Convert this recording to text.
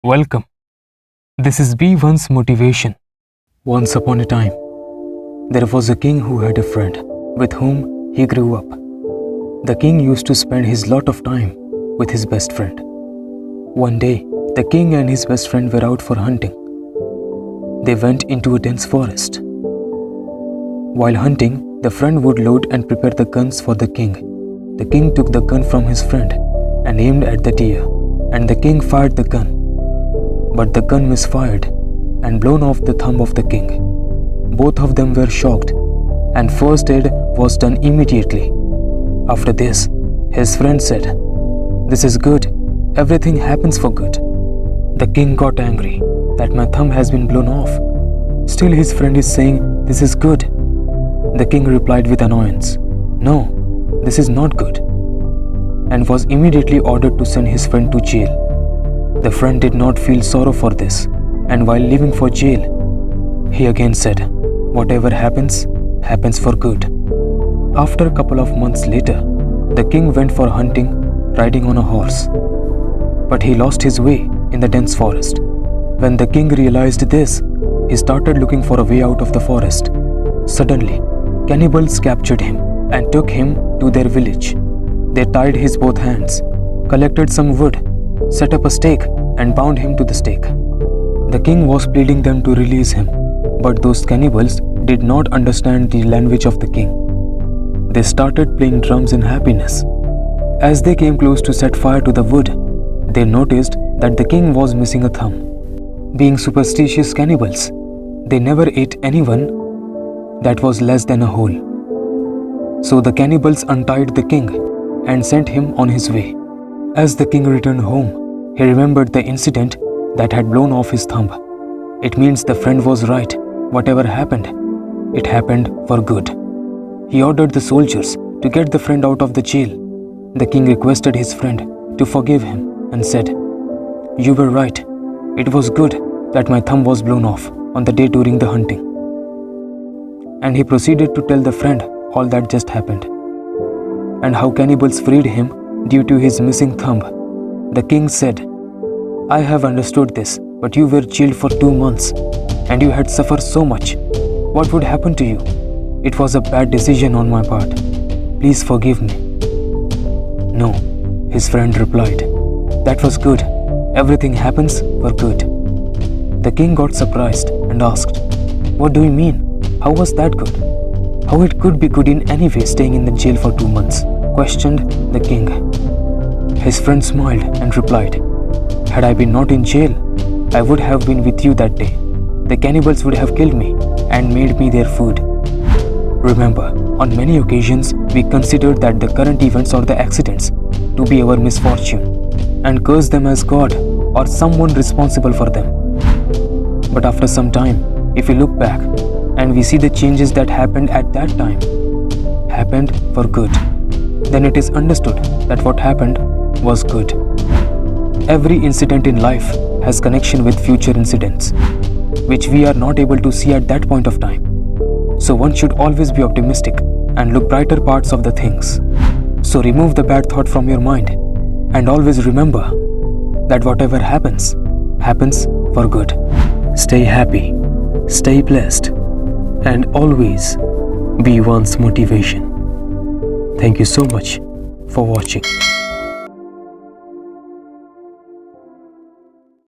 Welcome. This is B1's motivation. Once upon a time, there was a king who had a friend with whom he grew up. The king used to spend his lot of time with his best friend. One day, the king and his best friend were out for hunting. They went into a dense forest. While hunting, the friend would load and prepare the guns for the king. The king took the gun from his friend and aimed at the deer, and the king fired the gun. But the gun misfired and blown off the thumb of the king. Both of them were shocked, and first aid was done immediately. After this, his friend said, "This is good. Everything happens for good." The king got angry that my thumb has been blown off. Still his friend is saying, "This is good." The king replied with annoyance, "No, this is not good," and was immediately ordered to send his friend to jail. The friend did not feel sorrow for this, and while leaving for jail, he again said, "Whatever happens, happens for good." After a couple of months later, the king went for hunting riding on a horse. But he lost his way in the dense forest. When the king realized this, he started looking for a way out of the forest. Suddenly, cannibals captured him and took him to their village. They tied his both hands, collected some wood, set up a stake and bound him to the stake. The king was pleading them to release him, but those cannibals did not understand the language of the king. They started playing drums in happiness. As they came close to set fire to the wood, they noticed that the king was missing a thumb. Being superstitious cannibals, they never ate anyone that was less than a whole. So the cannibals untied the king and sent him on his way. As the king returned home, he remembered the incident that had blown off his thumb. It means the friend was right. Whatever happened, it happened for good. He ordered the soldiers to get the friend out of the jail. The king requested his friend to forgive him and said, "You were right. It was good that my thumb was blown off on the day during the hunting." And he proceeded to tell the friend all that just happened and how cannibals freed him due to his missing thumb. The king said, "I have understood this, but you were jailed for 2 months and you had suffered so much. What would happen to you? It was a bad decision on my part. Please forgive me." "No," his friend replied. "That was good. Everything happens for good." The king got surprised and asked, "What do you mean? How was that good? How it could be good in any way staying in the jail for 2 months?" questioned the king. His friend smiled and replied, "Had I been not in jail, I would have been with you that day. The cannibals would have killed me and made me their food." Remember, on many occasions, we consider that the current events or the accidents to be our misfortune and curse them as God or someone responsible for them. But after some time, if we look back and we see the changes that happened at that time happened for good, then it is understood that what happened was good. Every incident in life has connection with future incidents, which we are not able to see at that point of time. So one should always be optimistic and look brighter parts of the things. So remove the bad thought from your mind and always remember that whatever happens, happens for good. Stay happy, stay blessed, and always be one's motivation. Thank you so much for watching.